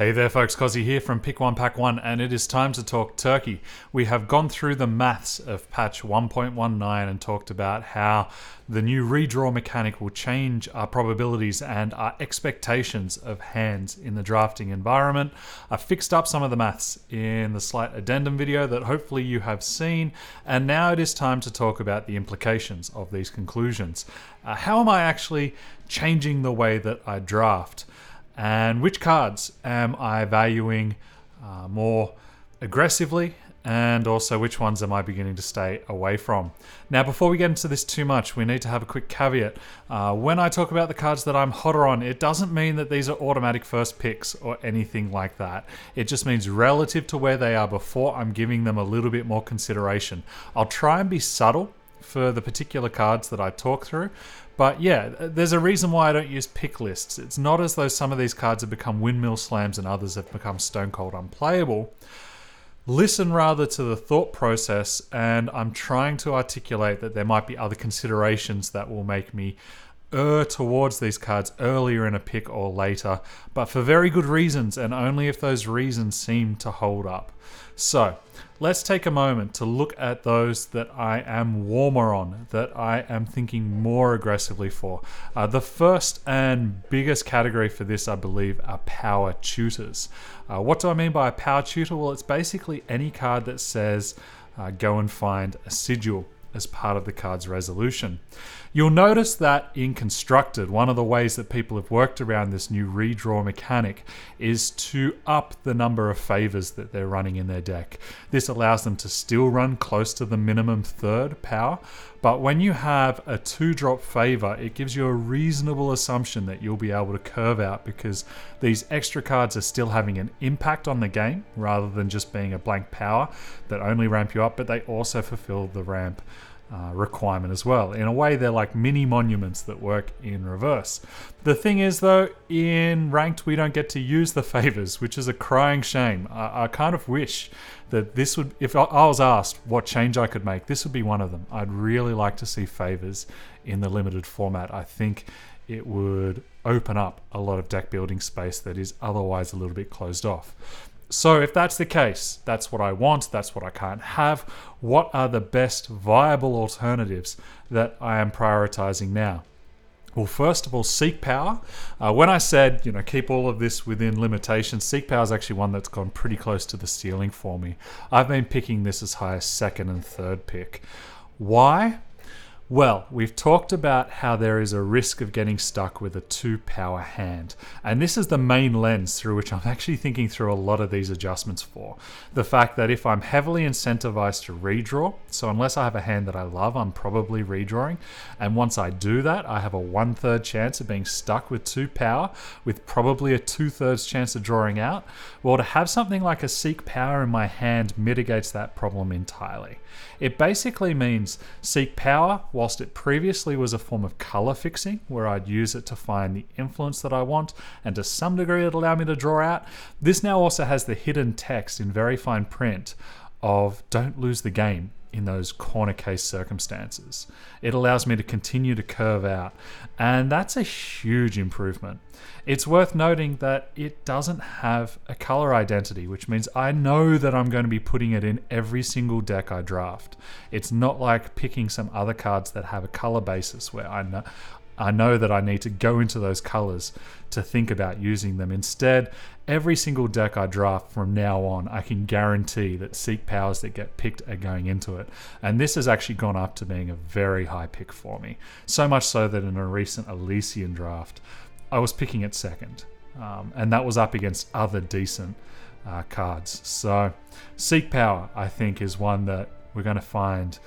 Hey there folks, Kozzi here from Pick One Pack One, and it is time to talk turkey. We have gone through the maths of patch 1.19 and talked about how the new redraw mechanic will change our probabilities and our expectations of hands in the drafting environment. I fixed up some of the maths in the slight addendum video that hopefully you have seen, and now it is time to talk about the implications of these conclusions. How am I actually changing the way that I draft? And which cards am I valuing more aggressively, and also which ones am I beginning to stay away from? Now, before we get into this too much, we need to have a quick caveat. When I talk about the cards that I'm hotter on, it doesn't mean that these are automatic first picks or anything like that. It just means relative to where they are before, I'm giving them a little bit more consideration. I'll try and be subtle for the particular cards that I talk through. But yeah, there's a reason why I don't use pick lists. It's not as though some of these cards have become windmill slams and others have become stone cold unplayable. Listen rather to the thought process, and I'm trying to articulate that there might be other considerations that will make me err towards these cards earlier in a pick or later, but for very good reasons, and only if those reasons seem to hold up. So let's take a moment to look at those that I am warmer on, that I am thinking more aggressively for. The first and biggest category for this, I believe, are power tutors. What do I mean by a power tutor? Well, it's basically any card that says go and find a sigil as part of the card's resolution. You'll notice that in Constructed, one of the ways that people have worked around this new redraw mechanic is to up the number of favors that they're running in their deck. This allows them to still run close to the minimum third power, but when you have a 2-drop favor, it gives you a reasonable assumption that you'll be able to curve out, because these extra cards are still having an impact on the game rather than just being a blank power that only ramp you up, but they also fulfill the ramp requirement as well. In a way, they're like mini monuments that work in reverse. The thing is, though, in ranked, we don't get to use the favors, which is a crying shame. I kind of wish that this would, if I was asked what change I could make, this would be one of them. I'd really like to see favors in the limited format. I think it would open up a lot of deck building space that is otherwise a little bit closed off. So if that's the case, that's what I want, that's what I can't have. What are the best viable alternatives that I am prioritizing now? Well, first of all, Seek Power. When I said, keep all of this within limitations, Seek Power is actually one that's gone pretty close to the ceiling for me. I've been picking this as high as second and third pick. Why? Well, we've talked about how there is a risk of getting stuck with a 2-power hand. And this is the main lens through which I'm actually thinking through a lot of these adjustments for. The fact that if I'm heavily incentivized to redraw, so unless I have a hand that I love, I'm probably redrawing. And once I do that, I have a 1/3 chance of being stuck with 2 power, with probably a 2/3 chance of drawing out. Well, to have something like a Seek Power in my hand mitigates that problem entirely. It basically means Seek Power, whilst it previously was a form of color fixing, where I'd use it to find the influence that I want, and to some degree it allowed me to draw out, this now also has the hidden text in very fine print of don't lose the game in those corner case circumstances. It allows me to continue to curve out, and that's a huge improvement. It's worth noting that it doesn't have a color identity, which means I know that I'm going to be putting it in every single deck I draft. It's not like picking some other cards that have a color basis where I know that I need to go into those colors to think about using them. Instead, every single deck I draft from now on, I can guarantee that Seek Powers that get picked are going into it. And this has actually gone up to being a very high pick for me. So much so that in a recent Elysian draft, I was picking it second. And that was up against other decent cards. So Seek Power, I think, is one that we're going to find.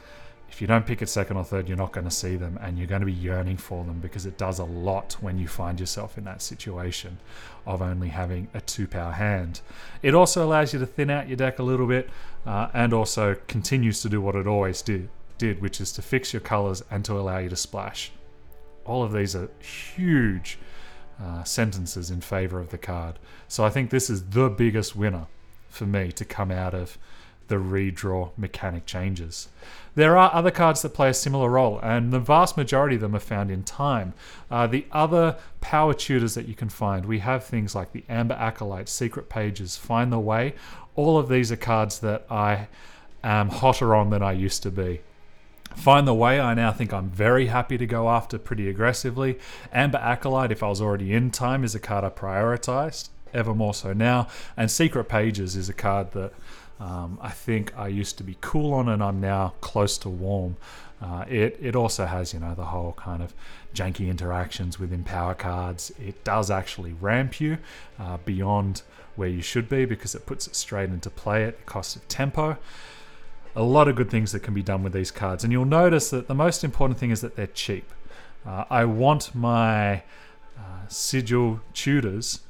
If you don't pick it second or third, you're not going to see them, and you're going to be yearning for them, because it does a lot when you find yourself in that situation of only having a 2-power hand. It also allows you to thin out your deck a little bit, and also continues to do what it always did, which is to fix your colors and to allow you to splash. All of these are huge sentences in favor of the card. So I think this is the biggest winner for me to come out of the redraw mechanic changes. There are other cards that play a similar role, and the vast majority of them are found in time. The other power tutors that you can find, we have things like the Amber Acolyte, Secret Pages, Find the Way. All of these are cards that I am hotter on than I used to be. Find the Way, I now think I'm very happy to go after pretty aggressively. Amber Acolyte, if I was already in time, is a card I prioritized, ever more so now. And Secret Pages is a card that I think I used to be cool on, and I'm now close to warm. It also has, the whole kind of janky interactions within power cards. It does actually ramp you beyond where you should be because it puts it straight into play at the cost of tempo. A lot of good things that can be done with these cards, and you'll notice that the most important thing is that they're cheap. I want my sigil tutors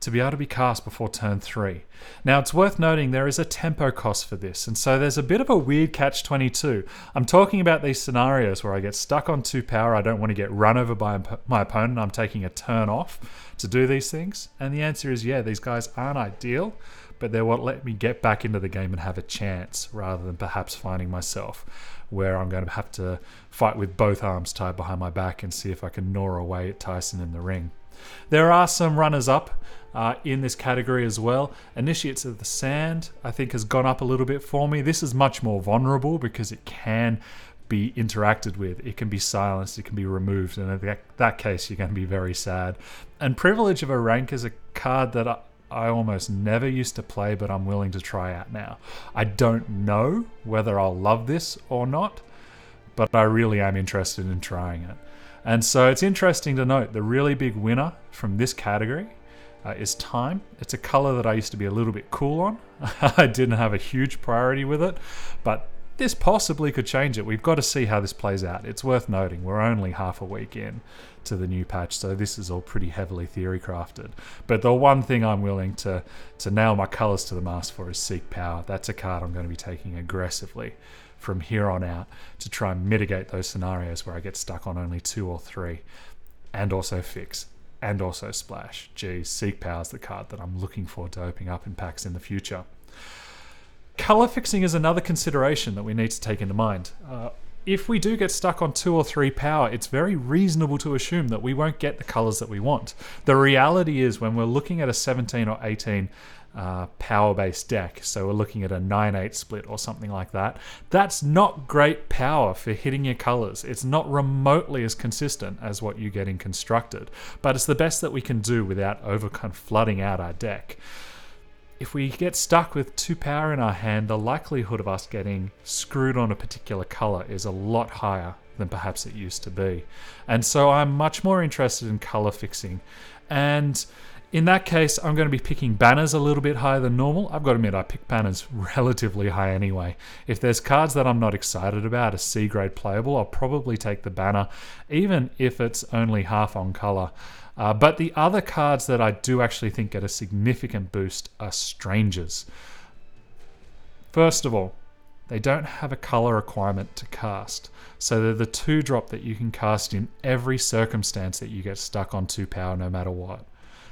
to be able to be cast before turn 3. Now, it's worth noting there is a tempo cost for this, and so there's a bit of a weird catch-22. I'm talking about these scenarios where I get stuck on 2 power, I don't want to get run over by my opponent, I'm taking a turn off to do these things, and the answer is yeah, these guys aren't ideal, but they're what let me get back into the game and have a chance, rather than perhaps finding myself where I'm going to have to fight with both arms tied behind my back and see if I can gnaw away at Tyson in the ring. There are some runners-up in this category as well. Initiates of the Sand, I think, has gone up a little bit for me. This is much more vulnerable because it can be interacted with. It can be silenced, it can be removed, and in that case, you're going to be very sad. And Privilege of a Rank is a card that I almost never used to play, but I'm willing to try out now. I don't know whether I'll love this or not, but I really am interested in trying it. And so it's interesting to note the really big winner from this category is Time. It's a color that I used to be a little bit cool on. I didn't have a huge priority with it, but this possibly could change it. We've got to see how this plays out. It's worth noting we're only half a week in to the new patch, so this is all pretty heavily theory crafted. But the one thing I'm willing to nail my colors to the mast for is Seek Power. That's a card I'm going to be taking aggressively from here on out to try and mitigate those scenarios where I get stuck on only 2 or 3, and also Fix, and also Splash. Geez, Seek Power is the card that I'm looking forward to opening up in packs in the future. Color fixing is another consideration that we need to take into mind. If we do get stuck on 2 or 3 power, it's very reasonable to assume that we won't get the colors that we want. The reality is when we're looking at a 17 or 18 power-based deck, so we're looking at a 9-8 split or something like that, that's not great power for hitting your colors. It's not remotely as consistent as what you get in Constructed, but it's the best that we can do without over kind of flooding out our deck. If we get stuck with 2 power in our hand, the likelihood of us getting screwed on a particular color is a lot higher than perhaps it used to be. And so I'm much more interested in color fixing. And in that case, I'm going to be picking banners a little bit higher than normal. I've got to admit, I pick banners relatively high anyway. If there's cards that I'm not excited about, a C-grade playable, I'll probably take the banner, even if it's only half on color. But the other cards that I do actually think get a significant boost are Strangers. First of all, they don't have a color requirement to cast. So they're the 2-drop that you can cast in every circumstance that you get stuck on 2 power no matter what.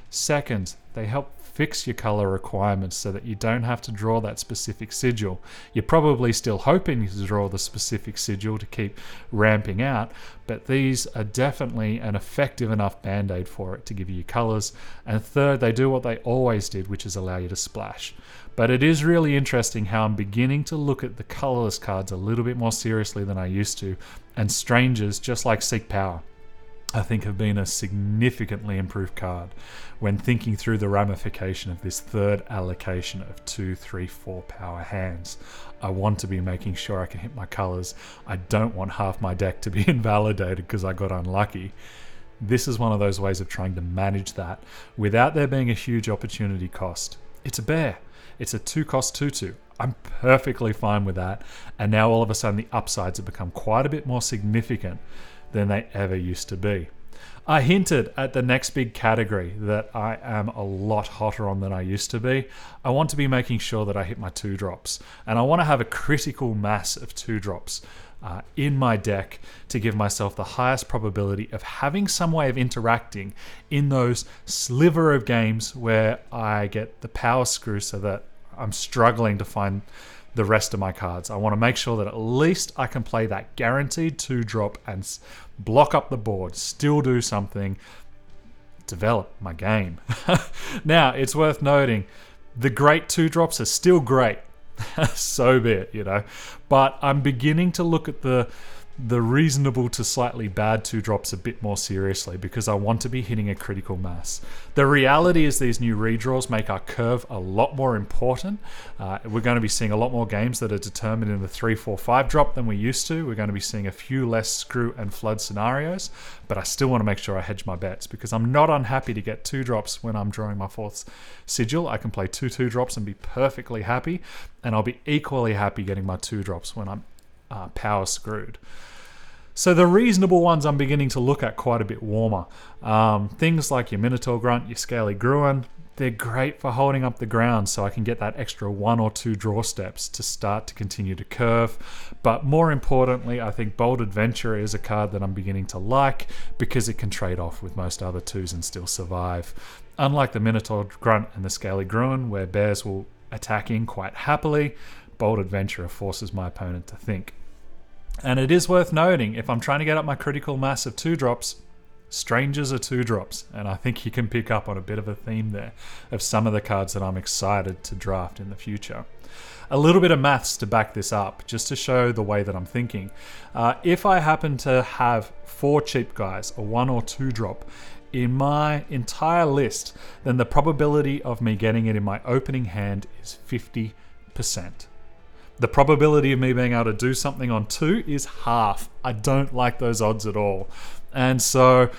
Second, they help fix your color requirements so that you don't have to draw that specific sigil. You're probably still hoping to draw the specific sigil to keep ramping out, but these are definitely an effective enough band-aid for it to give you colors. And third, they do what they always did, which is allow you to splash. But it is really interesting how I'm beginning to look at the colorless cards a little bit more seriously than I used to, and Strangers, just like Seek Power, I think have been a significantly improved card when thinking through the ramification of this third allocation of 2, 3, 4 power hands. I want to be making sure I can hit my colors. I don't want half my deck to be invalidated because I got unlucky. This is one of those ways of trying to manage that without there being a huge opportunity cost. It's a bear. It's a 2-cost 2/2. I'm perfectly fine with that. And now all of a sudden the upsides have become quite a bit more significant than they ever used to be. I hinted at the next big category that I am a lot hotter on than I used to be. I want to be making sure that I hit my 2-drops, and I want to have a critical mass of 2-drops in my deck to give myself the highest probability of having some way of interacting in those sliver of games where I get the power screw so that I'm struggling to find the rest of my cards. I want to make sure that at least I can play that guaranteed 2-drop and block up the board, still do something, develop my game. Now, it's worth noting, the great 2-drops are still great. So be it, you know. But I'm beginning to look at the reasonable to slightly bad 2-drops a bit more seriously, because I want to be hitting a critical mass. The reality is these new redraws make our curve a lot more important. We're going to be seeing a lot more games that are determined in the 3, 4, 5 drop than we used to. We're going to be seeing a few less screw and flood scenarios, but I still want to make sure I hedge my bets, because I'm not unhappy to get 2-drops when I'm drawing my 4th sigil. I can play 2 2-drops and be perfectly happy, and I'll be equally happy getting my 2-drops when I'm power screwed. So the reasonable ones I'm beginning to look at quite a bit warmer. Things like your Minotaur Grunt, your Scaly Gruen, they're great for holding up the ground, so I can get that extra 1 or 2 draw steps to start to continue to curve. But more importantly, I think Bold Adventurer is a card that I'm beginning to like, because it can trade off with most other 2s and still survive. Unlike the Minotaur Grunt and the Scaly Gruen, where bears will attack in quite happily, Bold Adventurer forces my opponent to think. And it is worth noting, if I'm trying to get up my critical mass of 2-drops, Strangers are 2-drops, and I think you can pick up on a bit of a theme there of some of the cards that I'm excited to draft in the future. A little bit of maths to back this up, just to show the way that I'm thinking. If I happen to have 4 cheap guys, a 1 or 2 drop, in my entire list, then the probability of me getting it in my opening hand is 50%. The probability of me being able to do something on 2 is half. I don't like those odds at all. And so,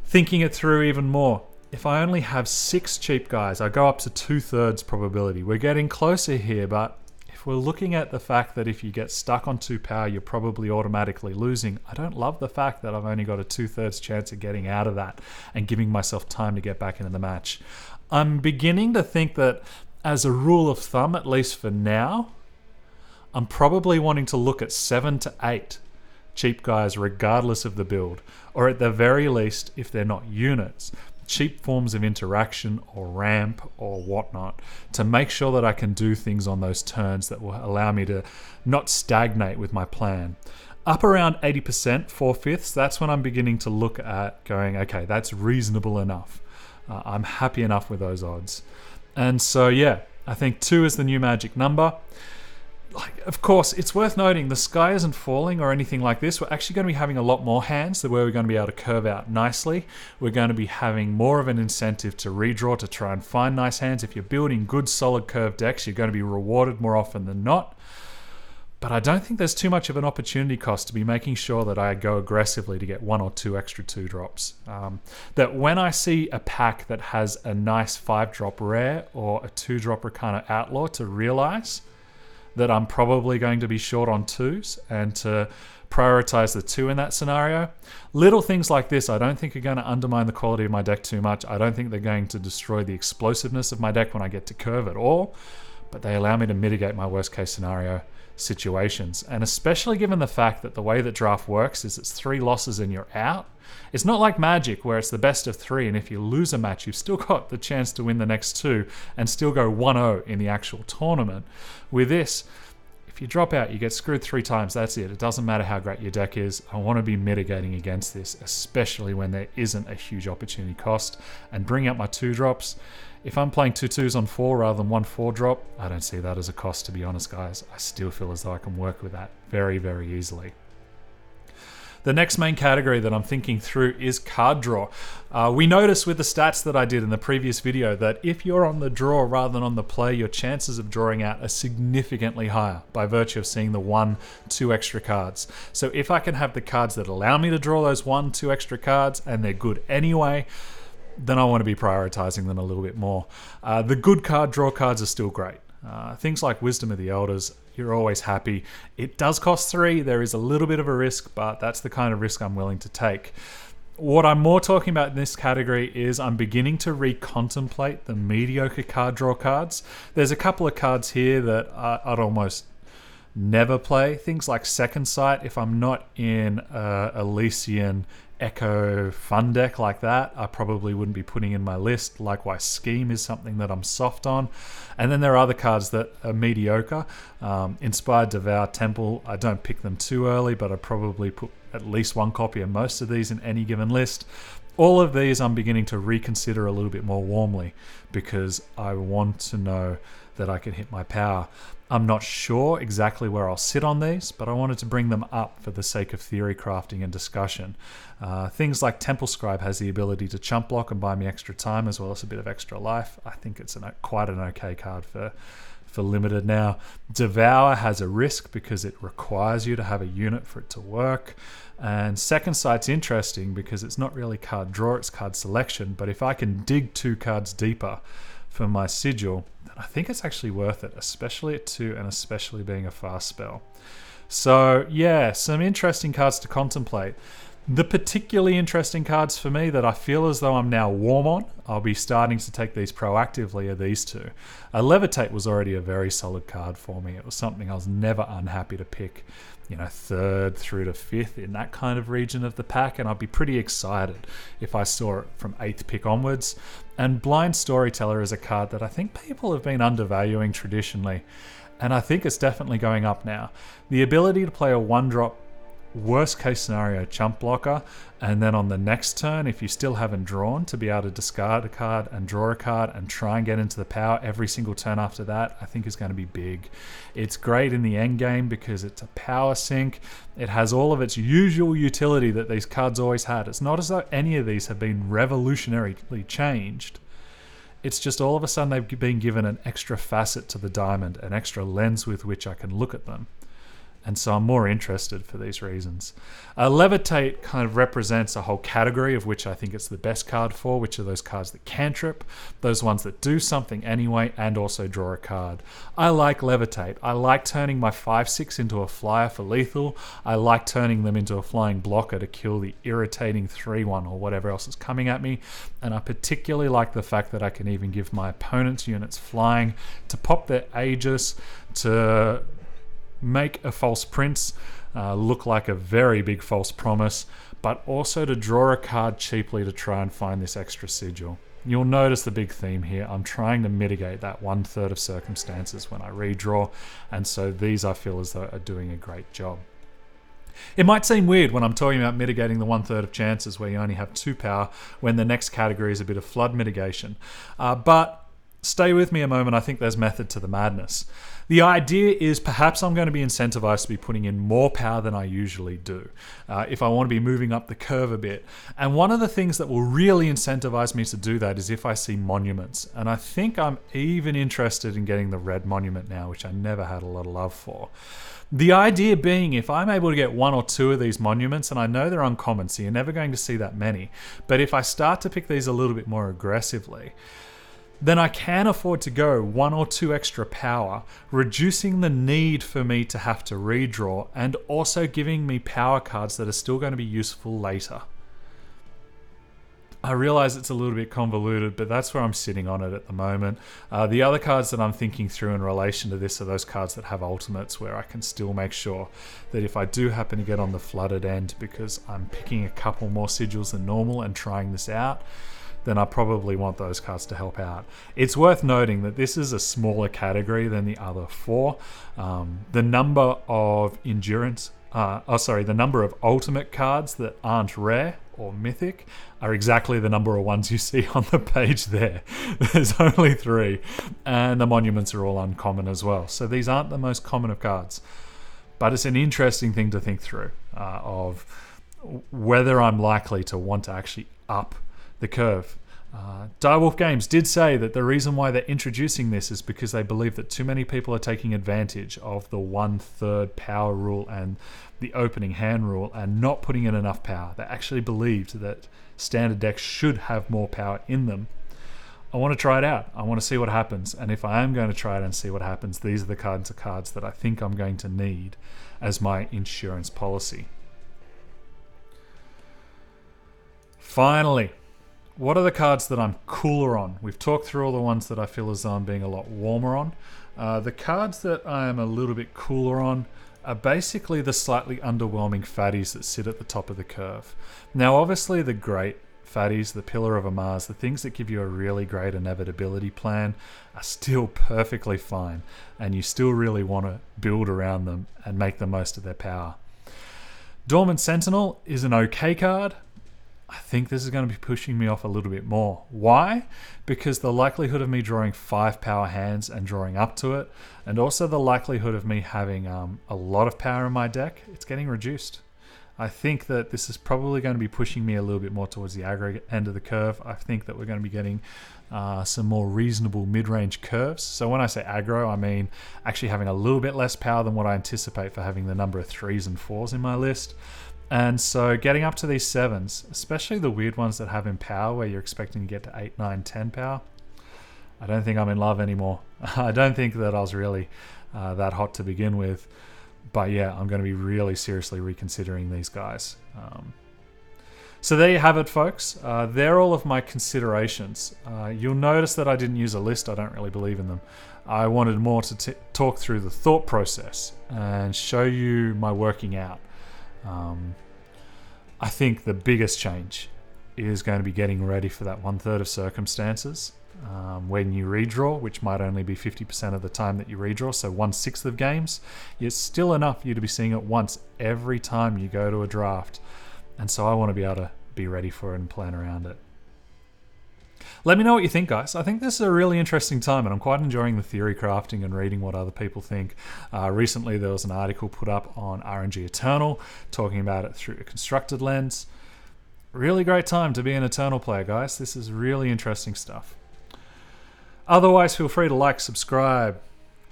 thinking it through even more, if I only have 6 cheap guys, I go up to 2/3 probability. We're getting closer here, but if we're looking at the fact that if you get stuck on 2 power, you're probably automatically losing, I don't love the fact that I've only got a 2/3 chance of getting out of that and giving myself time to get back into the match. I'm beginning to think that, as a rule of thumb, at least for now, I'm probably wanting to look at 7 to 8 cheap guys regardless of the build, or at the very least, if they're not units, cheap forms of interaction or ramp or whatnot, to make sure that I can do things on those turns that will allow me to not stagnate with my plan. Up around 80%, 4/5, that's when I'm beginning to look at going, okay, that's reasonable enough. I'm happy enough with those odds. And so yeah, I think 2 is the new magic number. Like, of course, it's worth noting the sky isn't falling or anything like this. We're actually going to be having a lot more hands where we're going to be able to curve out nicely. We're going to be having more of an incentive to redraw, to try and find nice hands. If you're building good, solid curved decks, you're going to be rewarded more often than not. But I don't think there's too much of an opportunity cost to be making sure that I go aggressively to get 1 or 2 extra 2-drops. That when I see a pack that has a nice 5-drop rare or a 2-drop Rakana Outlaw, to realize that I'm probably going to be short on 2s and to prioritize the 2 in that scenario. Little things like this I don't think are going to undermine the quality of my deck too much. I don't think they're going to destroy the explosiveness of my deck when I get to curve at all, but they allow me to mitigate my worst case scenario situations. And especially given the fact that the way that draft works is it's 3 losses and you're out. It's not like Magic where it's the best of 3, and if you lose a match, you've still got the chance to win the next 2 and still go 1-0 in the actual tournament. With this, if you drop out, you get screwed 3 times, that's it. It doesn't matter how great your deck is. I want to be mitigating against this, especially when there isn't a huge opportunity cost. And bring up my 2-drops. If I'm playing 2 2s on 4 rather than 1 4-drop, I don't see that as a cost, to be honest, guys. I still feel as though I can work with that very, very easily. The next main category that I'm thinking through is card draw. We noticed with the stats that I did in the previous video that if you're on the draw rather than on the play, your chances of drawing out are significantly higher by virtue of seeing the 1, 2 extra cards. So if I can have the cards that allow me to draw those 1, 2 extra cards and they're good anyway, then I want to be prioritizing them a little bit more. The good card draw cards are still great. Things like Wisdom of the Elders, you're always happy. It does cost 3, there is a little bit of a risk, but that's the kind of risk I'm willing to take. What I'm more talking about in this category is I'm beginning to recontemplate the mediocre card draw cards. There's a couple of cards here that I'd almost never play. Things like Second Sight, if I'm not in Elysian Echo fun deck like that, I probably wouldn't be putting in my list. Likewise, Scheme is something that I'm soft on. And then there are other cards that are mediocre. Inspired Devour Temple, I don't pick them too early, but I probably put at least one copy of most of these in any given list. All of these I'm beginning to reconsider a little bit more warmly because I want to know that I can hit my power. I'm not sure exactly where I'll sit on these, but I wanted to bring them up for the sake of theory crafting and discussion. Things like Temple Scribe has the ability to chump block and buy me extra time as well as a bit of extra life. I think it's quite an okay card for limited now. Devour has a risk because it requires you to have a unit for it to work. And Second Sight's interesting because it's not really card draw, it's card selection. But if I can dig 2 cards deeper for my sigil, then I think it's actually worth it, especially at 2 and especially being a fast spell. So yeah, some interesting cards to contemplate. The particularly interesting cards for me that I feel as though I'm now warm on, I'll be starting to take these proactively, are these 2. Levitate was already a very solid card for me. It was something I was never unhappy to pick, 3rd through to 5th in that kind of region of the pack, and I'd be pretty excited if I saw it from 8th pick onwards. And Blind Storyteller is a card that I think people have been undervaluing traditionally, and I think it's definitely going up now. The ability to play a 1-drop worst case scenario chump blocker, and then on the next turn, if you still haven't drawn, to be able to discard a card and draw a card and try and get into the power every single turn after that, I think is going to be big. It's great in the end game because it's a power sink. It has all of its usual utility that these cards always had. It's not as though any of these have been revolutionarily changed. It's just all of a sudden they've been given an extra facet to the diamond, an extra lens with which I can look at them. And so I'm more interested for these reasons. Levitate kind of represents a whole category of which I think it's the best card for, which are those cards that cantrip, those ones that do something anyway and also draw a card. I like Levitate. I like turning my 5/6 into a flyer for lethal. I like turning them into a flying blocker to kill the irritating 3/1 or whatever else is coming at me. And I particularly like the fact that I can even give my opponent's units flying to pop their Aegis, to make a false prince look like a very big false promise, but also to draw a card cheaply to try and find this extra sigil. You'll notice the big theme here. I'm trying to mitigate that 1/3 of circumstances when I redraw, and so these I feel as though are doing a great job. It might seem weird when I'm talking about mitigating the 1/3 of chances where you only have 2 power when the next category is a bit of flood mitigation, but stay with me a moment. I think there's method to the madness. The idea is perhaps I'm going to be incentivized to be putting in more power than I usually do if I want to be moving up the curve a bit. And one of the things that will really incentivize me to do that is if I see monuments. And I think I'm even interested in getting the red monument now, which I never had a lot of love for. The idea being, if I'm able to get 1 or 2 of these monuments, and I know they're uncommon, so you're never going to see that many, but if I start to pick these a little bit more aggressively, then I can afford to go 1 or 2 extra power, reducing the need for me to have to redraw and also giving me power cards that are still going to be useful later. I realize it's a little bit convoluted, but that's where I'm sitting on it at the moment. The other cards that I'm thinking through in relation to this are those cards that have ultimates, where I can still make sure that if I do happen to get on the flooded end because I'm picking a couple more sigils than normal and trying this out, then I probably want those cards to help out. It's worth noting that this is a smaller category than the other 4. The number of the number of ultimate cards that aren't rare or mythic are exactly the number of ones you see on the page there. There's only 3, and the monuments are all uncommon as well. So these aren't the most common of cards, but it's an interesting thing to think through of whether I'm likely to want to actually up the curve. Direwolf Games did say that the reason why they're introducing this is because they believe that too many people are taking advantage of the 1/3 power rule and the opening hand rule and not putting in enough power. They actually believed that standard decks should have more power in them. I want to try it out. I want to see what happens. And if I am going to try it and see what happens, these are the kinds of cards that I think I'm going to need as my insurance policy. Finally, what are the cards that I'm cooler on? We've talked through all the ones that I feel as though I'm being a lot warmer on. The cards that I am a little bit cooler on are basically the slightly underwhelming fatties that sit at the top of the curve. Now, obviously, the great fatties, the Pillar of Mars, the things that give you a really great inevitability plan are still perfectly fine, and you still really want to build around them and make the most of their power. Dormant Sentinel is an okay card. I think this is going to be pushing me off a little bit more. Why? Because the likelihood of me drawing 5 power hands and drawing up to it, and also the likelihood of me having a lot of power in my deck, it's getting reduced. I think that this is probably going to be pushing me a little bit more towards the aggro end of the curve. I think that we're going to be getting some more reasonable mid-range curves. So when I say aggro, I mean actually having a little bit less power than what I anticipate for having the number of 3s and 4s in my list. And so getting up to these 7s, especially the weird ones that have in power where you're expecting to get to 8, 9, 10 power, I don't think I'm in love anymore. I don't think that I was really that hot to begin with. But yeah, I'm going to be really seriously reconsidering these guys. So there you have it, folks. They're all of my considerations. You'll notice that I didn't use a list. I don't really believe in them. I wanted more to talk through the thought process and show you my working out. I think the biggest change is going to be getting ready for that 1/3 of circumstances. When you redraw, which might only be 50% of the time that you redraw, so 1/6 of games, it's still enough for you to be seeing it once every time you go to a draft. And so I want to be able to be ready for it and plan around it. Let me know what you think, guys. I think this is a really interesting time, and I'm quite enjoying the theory crafting and reading what other people think. Recently, there was an article put up on RNG Eternal talking about it through a constructed lens. Really great time to be an Eternal player, guys. This is really interesting stuff. Otherwise, feel free to like, subscribe,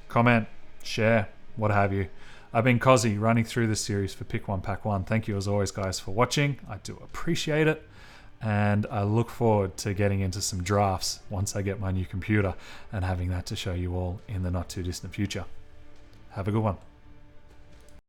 comment, share, what have you. I've been Kozzi, running through this series for Pick 1 Pack 1. Thank you as always, guys, for watching. I do appreciate it. And I look forward to getting into some drafts once I get my new computer and having that to show you all in the not too distant future. Have a good one.